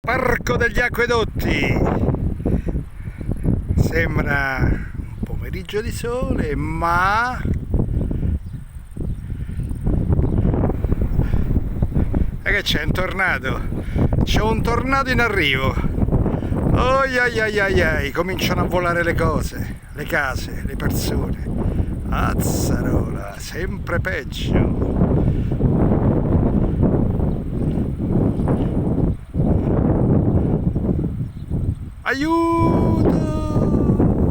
Parco degli Acquedotti. Sembra un pomeriggio di sole, ma e che c'è un tornado? C'è un tornado in arrivo. Oi ai ai ai ai, cominciano a volare le cose, le case, le persone. Azzarola, sempre peggio. Aiuto!